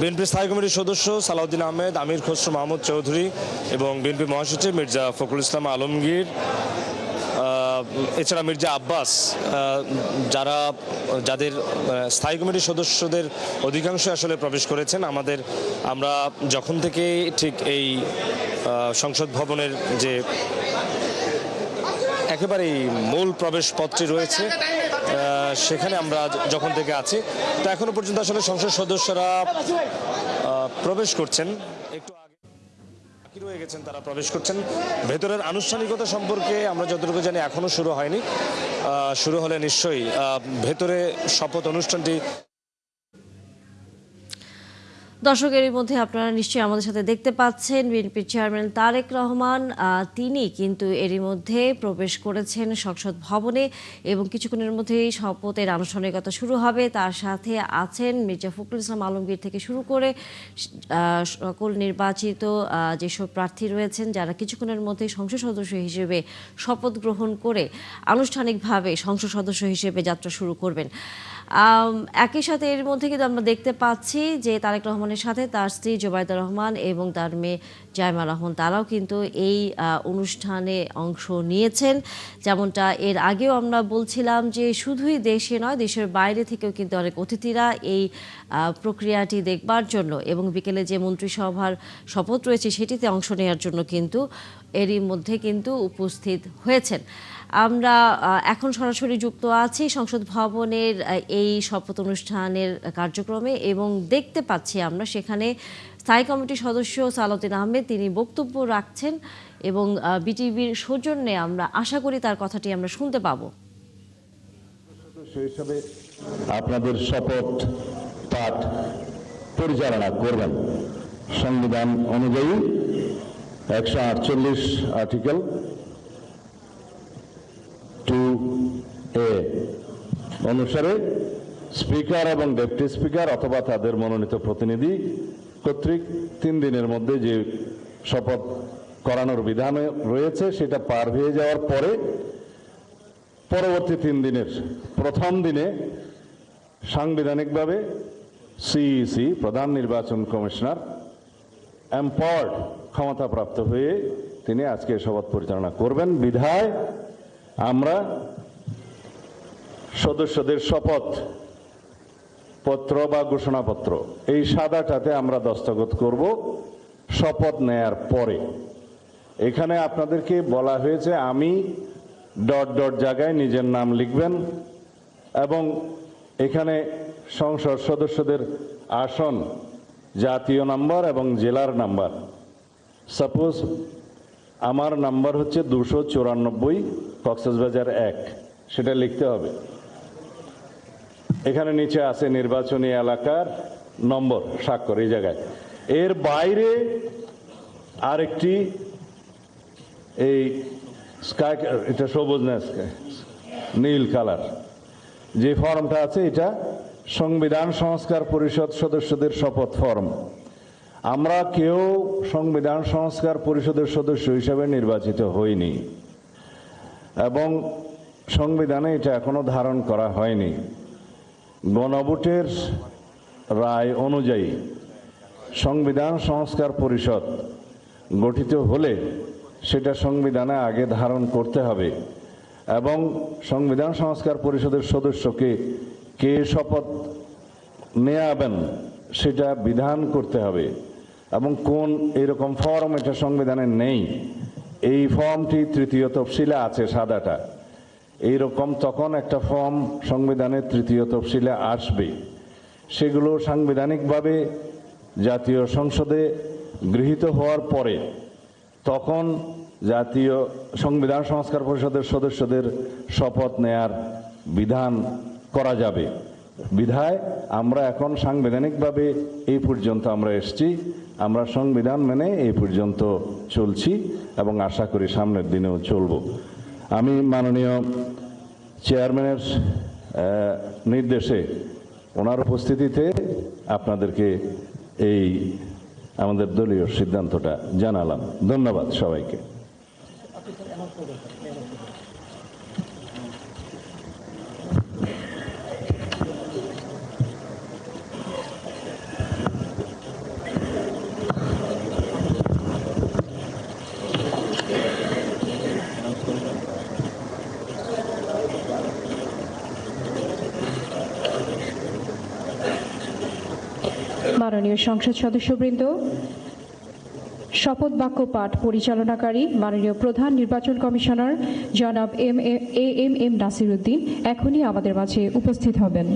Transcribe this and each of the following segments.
BNP স্থায়ী কমিটির সদস্য সালাউদ্দিন আহমেদ, আমির খসরু মাহমুদ চৌধুরী এবং বিএনপি মহাসচিব মির্জা ফখরুল ইসলাম আলমগীর, এছাড়া মির্জা আব্বাস, যাদের স্থায়ী কমিটির সদস্যদের অধিকাংশ আসলে প্রবেশ করেছেন। আমরা যখন থেকে ঠিক এই সংসদ ভবনের যে একেবারেই মূল প্রবেশ পথটি রয়েছে সেখানে আমরা যখন থেকে আছি, তো এখনো পর্যন্ত আসলে সংসদ সদস্যরা প্রবেশ করছেন, একটু আগে বাকি রয়ে গেছেন, তারা প্রবেশ করছেন। ভেতরের আনুষ্ঠানিকতা সম্পর্কে আমরা যতটুকু জানি এখনো শুরু হয়নি, শুরু হলে নিশ্চয়ই ভেতরে শপথ অনুষ্ঠানটি। দর্শকের মধ্যে আপনারা নিশ্চয়ই আমাদের সাথে দেখতে পাচ্ছেন বিএনপির চেয়ারম্যান তারেক রহমান, তিনি কিন্তু এরই মধ্যে প্রবেশ করেছেন সংসদ ভবনে এবং কিছুক্ষণের মধ্যেই শপথের আনুষ্ঠানিকতা শুরু হবে। তার সাথে আছেন মির্জা ফখরুল ইসলাম আলমগীর থেকে শুরু করে সকল নির্বাচিত যেসব প্রার্থী রয়েছেন, যারা কিছুক্ষণের মধ্যে সংসদ সদস্য হিসেবে শপথ গ্রহণ করে আনুষ্ঠানিকভাবে সংসদ সদস্য হিসেবে যাত্রা শুরু করবেন। একই সাথে এর মধ্যে কিন্তু আমরা দেখতে পাচ্ছি যে তারেক রহমানের সাথে তার স্ত্রী জোবাইদা রহমান এবং তার মেয়ে জাইমা রহমান, তারাও কিন্তু এই অনুষ্ঠানে অংশ নিয়েছেন। যেমনটা এর আগেও আমরা বলছিলাম যে শুধুই দেশে নয়, দেশের বাইরে থেকেও কিন্তু অনেক অতিথিরা এই প্রক্রিয়াটি দেখবার জন্য এবং বিকেলে যে মন্ত্রিসভার শপথ রয়েছে সেটিতে অংশ নেওয়ার জন্য কিন্তু এরই মধ্যে কিন্তু উপস্থিত হয়েছেন। আমরা এখন সরাসরি যুক্ত আছি সংসদ ভবনের এই শপথ অনুষ্ঠানের কার্যক্রমে এবং দেখতে পাচ্ছি আমরা সেখানে স্থায়ী কমিটির সদস্য সালাউদ্দিন আহমেদ, তিনি বক্তব্য রাখছেন এবং বিটিভির সৌজন্যে আমরা আশা করি তার কথাটি আমরা শুনতে পাবো। হিসেবে আপনাদের শপথ পাঠ পরিচালনা করবেন সংবিধান অনুযায়ী 148 আর্টিকেল 2A অনুসারে স্পিকার এবং ডেপুটি স্পিকার অথবা তাদের মনোনীত প্রতিনিধি কর্তৃক 3 দিনের মধ্যে যে শপথ করানোর বিধান রয়েছে সেটা পার হয়ে যাওয়ার পরে পরবর্তী 3 দিনের প্রথম দিনে সাংবিধানিকভাবে সিইসি প্রধান নির্বাচন কমিশনার এম্পাওয়ার্ড ক্ষমতাপ্রাপ্ত হয়ে তিনি আজকে শপথ পরিচালনা করবেন। বিধায় আমরা সদস্যদের শপথ পত্র বা ঘোষণাপত্র এই সাদাটাতে আমরা দস্তখত করব শপথ নেয়ার পরে। এখানে আপনাদেরকে বলা হয়েছে আমি ... জায়গায় নিজের নাম লিখবেন এবং এখানে সংসদ সদস্যদের আসন, জাতীয় নাম্বার এবং জেলার নাম্বার। সাপোজ আমার নাম্বার হচ্ছে 294 কক্সবাজার 1, সেটা লিখতে হবে। এখানে নিচে আছে নির্বাচনী এলাকার নম্বর, স্বাক্ষর এই জায়গায়। এর বাইরে আরেকটি এই স্কাই, এটা সবুজ না নীল কালার যে ফর্মটা আছে, এটা সংবিধান সংস্কার পরিষদ সদস্যদের শপথ ফর্ম। আমরা কেউ সংবিধান সংস্কার পরিষদের সদস্য হিসেবে নির্বাচিত হইনি এবং সংবিধানে এটা এখনো ধারণ করা হয়নি। গণভোটের রায় অনুযায়ী সংবিধান সংস্কার পরিষদ গঠিত হলে সেটা সংবিধানে আগে ধারণ করতে হবে এবং সংবিধান সংস্কার পরিষদের সদস্যকে কে শপথ নেয়াবেন সেটা বিধান করতে হবে এবং কোন এরকম ফর্ম এটা সংবিধানে নেই। এই ফর্মটি 3য় তফসিলে আছে, সাদাটা এইরকম। তখন একটা ফর্ম সংবিধানের 3য় তফসিলে আসবে, সেগুলো সাংবিধানিকভাবে জাতীয় সংসদে গৃহীত হওয়ার পরে তখন জাতীয় সংবিধান সংস্কার পরিষদের সদস্যদের শপথ নেয়ার বিধান করা যাবে। বিধায় আমরা এখন সাংবিধানিকভাবে এই পর্যন্ত আমরা এসেছি, আমরা সংবিধান মেনে এই পর্যন্ত চলছি এবং আশা করি সামনের দিনেও চলব। আমি মাননীয় চেয়ারম্যানের নির্দেশে ওনার উপস্থিতিতে আপনাদেরকে এই আমাদের দলীয় সিদ্ধান্তটা জানালাম। ধন্যবাদ সবাইকে। মাননীয় সংসদ সদস্যবৃন্দ, শপথ বাক্য পাঠ পরিচালনাকারী মাননীয় প্রধান নির্বাচন কমিশনার জনাব এম নাসির উদ্দিন এখনই আমাদের মাঝে উপস্থিত হবেন।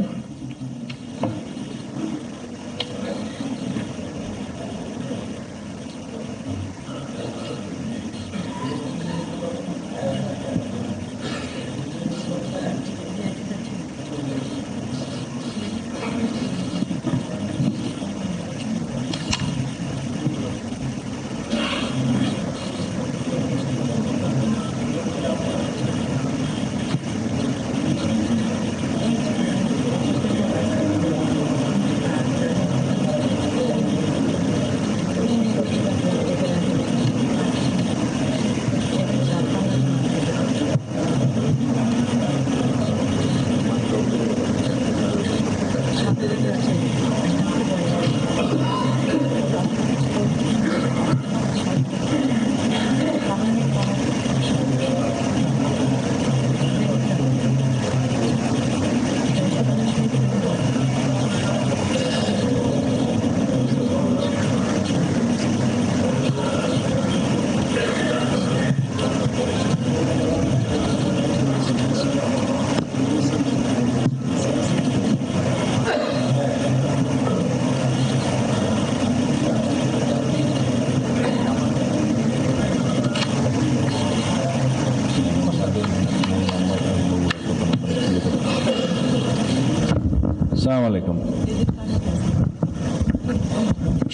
আসসালামু আলাইকুম।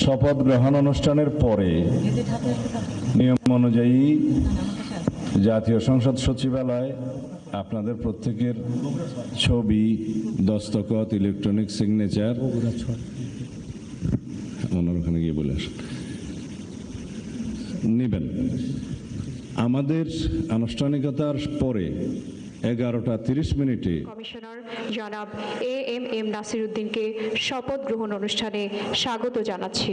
শপথ গ্রহণ অনুষ্ঠানের পরে নিয়ম অনুযায়ী জাতীয় সংসদ সচিবালয় আপনাদের প্রত্যেকের ছবি, দস্তখত, ইলেকট্রনিক সিগনেচার ওনার ওখানে গিয়ে বলে আসেন নেবেন। আমাদের আনুষ্ঠানিকতার পরে 11:30 কমিশনার জনাব এম নাসির উদ্দিনকে শপথ গ্রহণ অনুষ্ঠানে স্বাগত জানাচ্ছি।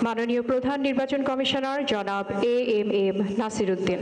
মাননীয় প্রধান নির্বাচন কমিশনার জনাব এম নাসির উদ্দিন।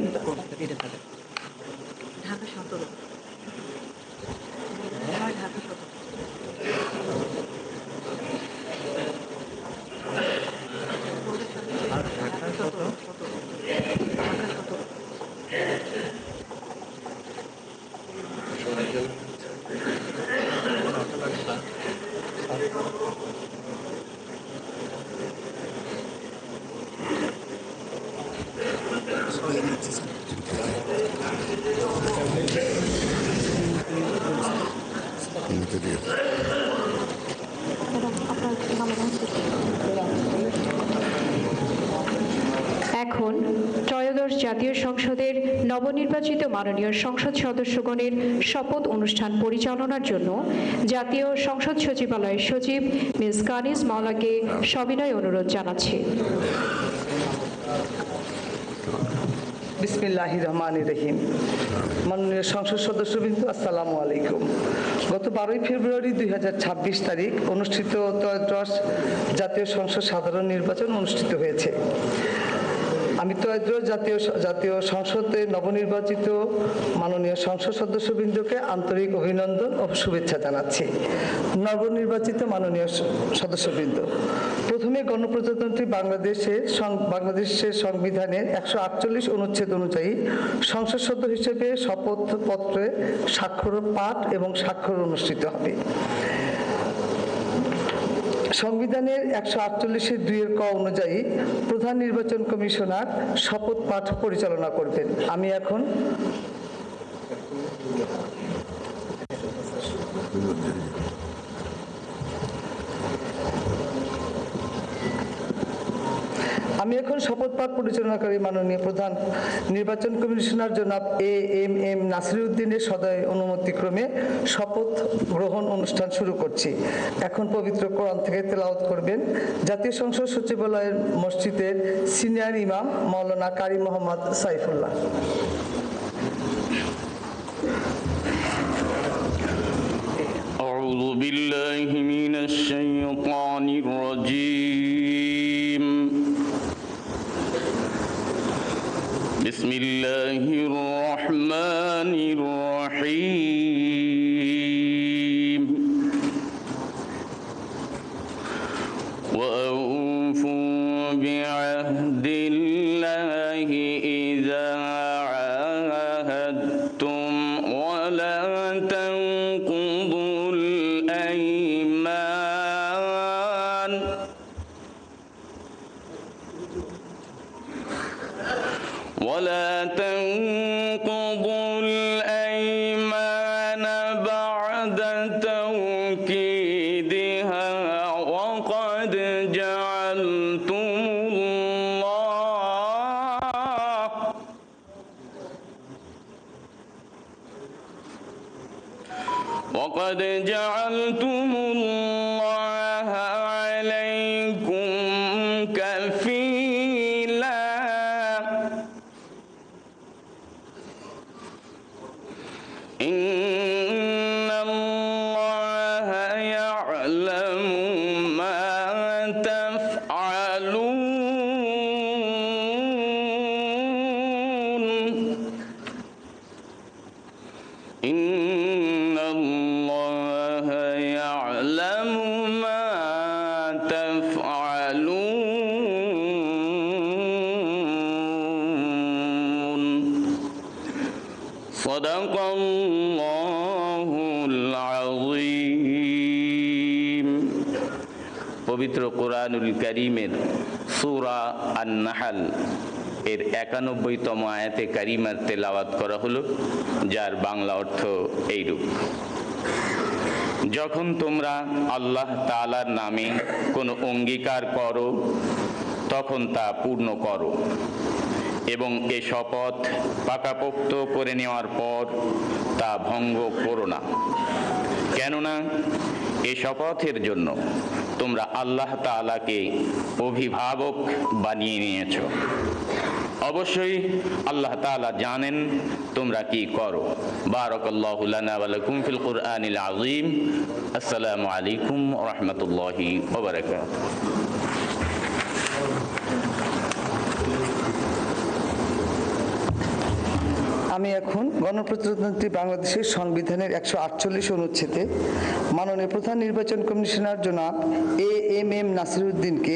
এখন ত্রয়োদশ জাতীয় সংসদের নবনির্বাচিত মাননীয় সংসদ সদস্যগণের শপথ অনুষ্ঠান পরিচালনার জন্য জাতীয় সংসদ সচিবালয়ের সচিব মিস কানিজ মাওলাকে সবিনয় অনুরোধ জানাচ্ছি। বিসমিল্লাহির রহমানির রহিম। মাননীয় সংসদ সদস্যবৃন্দ, আসসালামু আলাইকুম। গত 12 ফেব্রুয়ারি 2026 তারিখ অনুষ্ঠিত ত্রয়োদশ জাতীয় সংসদ সাধারণ নির্বাচন অনুষ্ঠিত হয়েছে। আমি ত্রয়োদশ জাতীয় সংসদে নবনির্বাচিত মাননীয় সংসদ সদস্যবৃন্দকে আন্তরিক অভিনন্দন ও শুভেচ্ছা জানাচ্ছি। নবনির্বাচিত মাননীয় সদস্যবৃন্দ, প্রথমে গণপ্রজাতন্ত্রী বাংলাদেশের সংবিধানের 148 অনুচ্ছেদ অনুযায়ী সংসদ সদস্য হিসেবে শপথপত্রে স্বাক্ষর পাঠ এবং স্বাক্ষর অনুষ্ঠিত হবে। সংবিধানের 148(2) ক অনুযায়ী প্রধান নির্বাচন কমিশনার শপথ পাঠ পরিচালনা করবেন। আমি এখন শপথ পাঠ পরিচালনাকারী মাননীয় প্রধান নির্বাচন কমিশনার জনাব এম নাসির উদ্দিনের সদয় অনুমতিক্রমে শপথ গ্রহণ অনুষ্ঠান শুরু করছি। এখন পবিত্র কোরআন থেকে তেলাওয়াত করবেন জাতীয় সংসদ সচিবালয়ের মসজিদের সিনিয়র ইমাম মাওলানা কারি মোহাম্মদ সাইফুল্লাহ। أعوذ بالله من الشيطان الرجيم. بسم الله الرحمن الرحيم. ولا تنقضوا الأيمان بعد توكيدها وقد جعلتم الله عليكم كفيلا إن الله يعلم ما تفعلون إن الله يعلم ما تفعلون صدق الله العظيم পবিত্র কোরআনুল কারীমের সূরা আন-নাহল এর 91তম আয়াতে কারিমার তেলাওয়াত করা হলো, যার বাংলা অর্থ এইরূপ: যখন তোমরা আল্লাহ তাআলার নামে কোনো অঙ্গীকার করো তখন তা পূর্ণ করো এবং এ শপথ পাকাপোক্ত করে নেওয়ার পর তা ভঙ্গ করো না, কেননা এ শপথের জন্য তোমরা আল্লাহ তাআলাকে অভিভাবক বানিয়ে নিয়েছো। অবশ্যই আল্লাহ তাআলা জানেন তোমরা কি করো। বারাকাল্লাহু লানা ওয়া লাকুম ফিল কুরআনিল আযীম। আসসালামু আলাইকুম ওয়া রাহমাতুল্লাহি ওয়া বারাকাতুহু। আমি এখন গণপ্রজাতন্ত্রী বাংলাদেশের সংবিধানের 148 অনুচ্ছেদে মাননীয় প্রধান নির্বাচন কমিশনার জনাব AM নাসিরউদ্দিনকে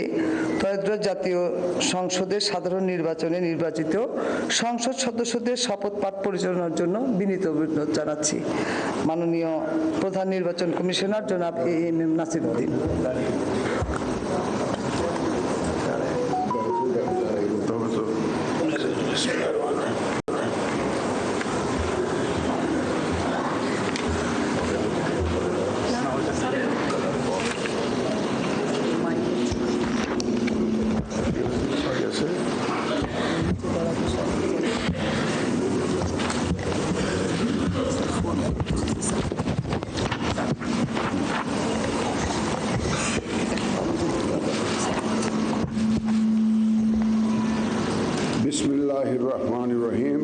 ত্রয়োদশ জাতীয় সংসদের সাধারণ নির্বাচনে নির্বাচিত সংসদ সদস্যদের শপথ পাঠ পরিচালনার জন্য বিনীত অনুরোধ জানাচ্ছি। মাননীয় প্রধান নির্বাচন কমিশনার জনাব AM নাসিরউদ্দিন। বিসমিল্লাহির রহমানির রহিম।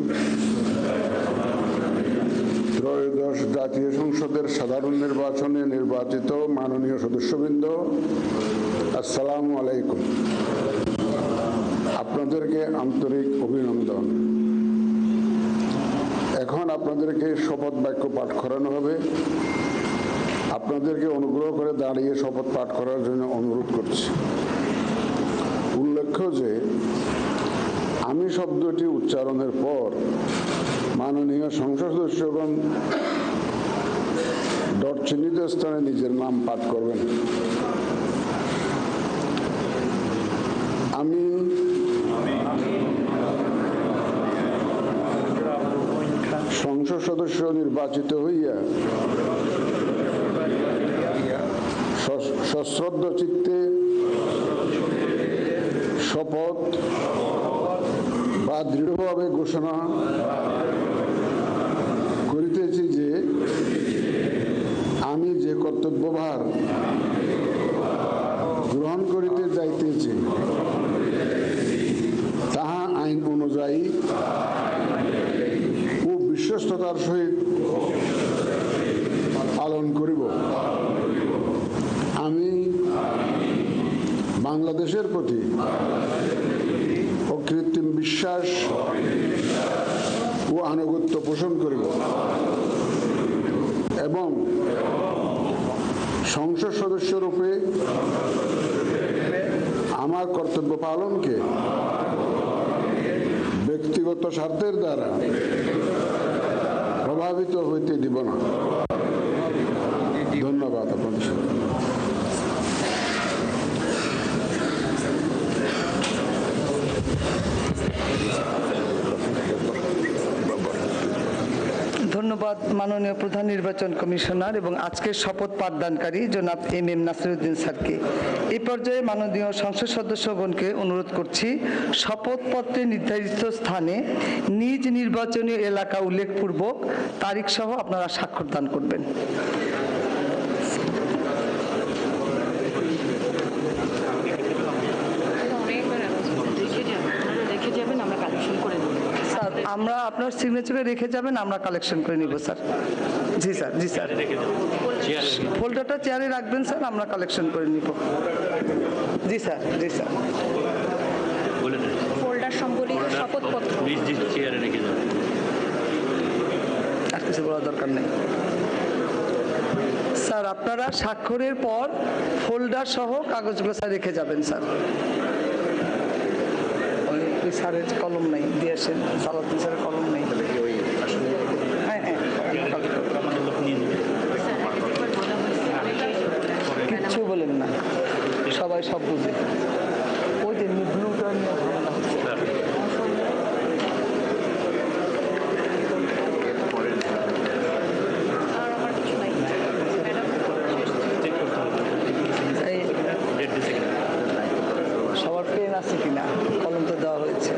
ত্রয়োদশ জাতীয় সংসদের সাধারণ নির্বাচনে নির্বাচিত মাননীয় সদস্যবৃন্দ, আসসালামু আলাইকুম। আপনাদেরকে আন্তরিক অভিনন্দন। এখন আপনাদেরকে শপথ বাক্য পাঠ করানো হবে। আপনাদেরকে অনুগ্রহ করে দাঁড়িয়ে শপথ পাঠ করার জন্য অনুরোধ করছি। উল্লেখ্য যে আমি শব্দটি উচ্চারণের পর মাননীয় সংসদ সদস্যগণ ডট চিহ্নিত স্থানে নিজের নাম পাঠ করবেন। আমি সংসদ সদস্য নির্বাচিত হইয়া সশ্রদ্ধ চিত্তে শপথ বা দৃঢ়ভাবে ঘোষণা করিতেছি যে আমি যে কর্তব্যভার গ্রহণ করিতে যাইতেছি তাহা আইন অনুযায়ী ও বিশ্বস্ততার সহিত পালন করিব। আমি বাংলাদেশের প্রতি অকৃত্রিম বিশ্বাস ও আনুগত্য পোষণ করিব এবং সংসদ সদস্য রূপে আমার কর্তব্য পালনকে ব্যক্তিগত স্বার্থের দ্বারা প্রভাবিত প্রবাহিত হইতে দিব না। ধন্যবাদ আপনাদের সবাই। ধন্যবাদ মাননীয় প্রধান নির্বাচন কমিশনার এবং আজকের শপথ পাঠদানকারী জনাব MM নাসিরউদ্দিন স্যারকে। এই পর্যায়ে মাননীয় সংসদ সদস্যগণকে অনুরোধ করছি শপথপত্রে নির্ধারিত স্থানে নিজ নির্বাচনী এলাকা উল্লেখপূর্বক তারিখ সহ আপনারা স্বাক্ষর দান করবেন। স্যার আমরা আপনার সিগনেচারে রেখে যাবেন, আমরা কালেকশন করে নিব স্যার। জি স্যার, জি স্যার, ফোল্ডারটা চেয়ারে রাখবেন স্যার, আমরা কালেকশন করে নিব। জি স্যার, জি স্যার। ফোল্ডার সম্বলিত শপথপত্র আর কিছু বলার দরকার নেই স্যার। আপনারা স্বাক্ষরের পর ফোল্ডার সহ কাগজগুলো স্যার রেখে যাবেন স্যার। ওই স্যারের কলম নেই, দিয়ে আসেন। সালাউদ্দিন স্যারের কলম নেই। হ্যাঁ হ্যাঁ, কিচ্ছু বলেন না, সবাই সব বুঝে। ওই যে ব্লুটা নিয়ে ঝামেলা হচ্ছে। সবার পেন আছে কিনা? কলম তো দেওয়া হয়েছে।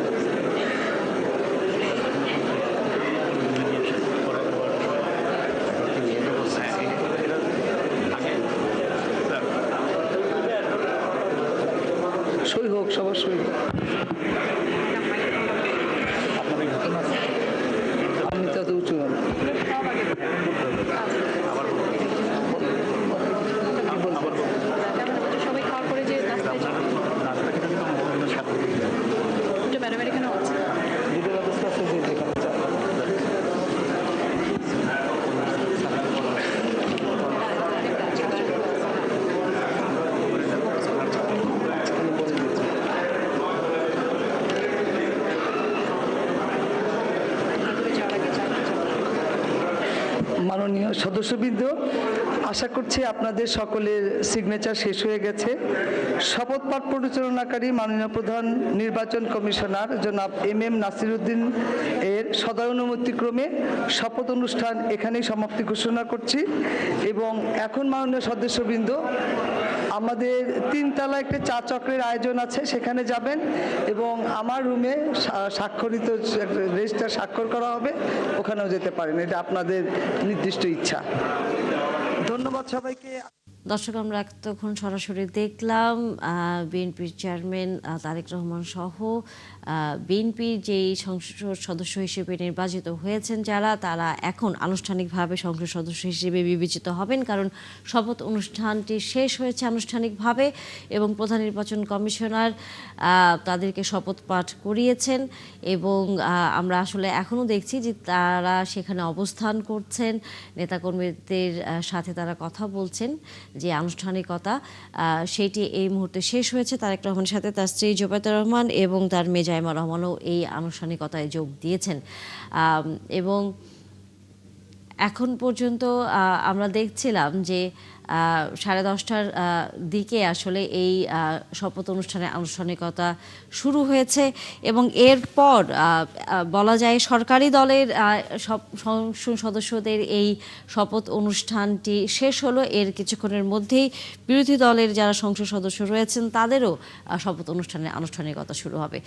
সই হোক, সবার সই হোক। আপনি তো উঁচু হন। সবাই খাওয়ার পরে যে নাস্তায় যাবে ম্যাডামের এখানেও আছে। দিতে ব্যবস্থা আছে যে যেখানে চায়। মাননীয় সদস্যবৃন্দ, আশা করছি আপনাদের সকলের সিগনেচার শেষ হয়ে গেছে। শপথ পাঠ পরিচালনাকারী মাননীয় প্রধান নির্বাচন কমিশনার জনাব MM নাসিরউদ্দিন এর সদয়-অনুমতিক্রমে শপথ অনুষ্ঠান এখানেই সমাপ্তি ঘোষণা করছি। এবং এখন মাননীয় সদস্যবৃন্দ, আমাদের 3 তলা একটা চা চক্রের আয়োজন আছে, সেখানে যাবেন এবং আমার রুমে স্বাক্ষরিত রেজিস্টার স্বাক্ষর করা হবে, ওখানেও যেতে পারেন। এটা আপনাদের নির্দিষ্ট ইচ্ছা। ধন্যবাদ সবাইকে। দর্শক, আমরা এতক্ষণ সরাসরি দেখলাম বিএনপির চেয়ারম্যান তারেক রহমান সহ বিএনপির যেই সংসদ সদস্য হিসেবে নির্বাচিত হয়েছেন তারা এখন আনুষ্ঠানিকভাবে সংসদ সদস্য হিসেবে বিবেচিত হবেন, কারণ শপথ অনুষ্ঠানটি শেষ হয়েছে আনুষ্ঠানিকভাবে এবং প্রধান নির্বাচন কমিশনার তাদেরকে শপথ পাঠ করিয়েছেন। এবং আমরা আসলে এখনও দেখছি যে তারা সেখানে অবস্থান করছেন, নেতাকর্মীদের সাথে তারা কথা বলছেন। যে আনুষ্ঠানিকতা সেইটি এই মুহূর্তে শেষ হয়েছে। তারেক রহমানের সাথে তার স্ত্রী জোবায়দা রহমান এবং তার মেয়ে জাইমা রহমানও এই আনুষ্ঠানিকতায় যোগ দিয়েছেন। এবং এখন পর্যন্ত আমরা দেখছিলাম যে 10:30টার দিকে আসলে এই শপথ অনুষ্ঠানের আনুষ্ঠানিকতা শুরু হয়েছে এবং এরপর বলা যায় সরকারি দলের সব সংসদ সদস্যদের এই শপথ অনুষ্ঠানটি শেষ হলো। এর কিছুক্ষণের মধ্যেই বিরোধী দলের যারা সংসদ সদস্য রয়েছেন তাদেরও শপথ অনুষ্ঠানের আনুষ্ঠানিকতা শুরু হবে।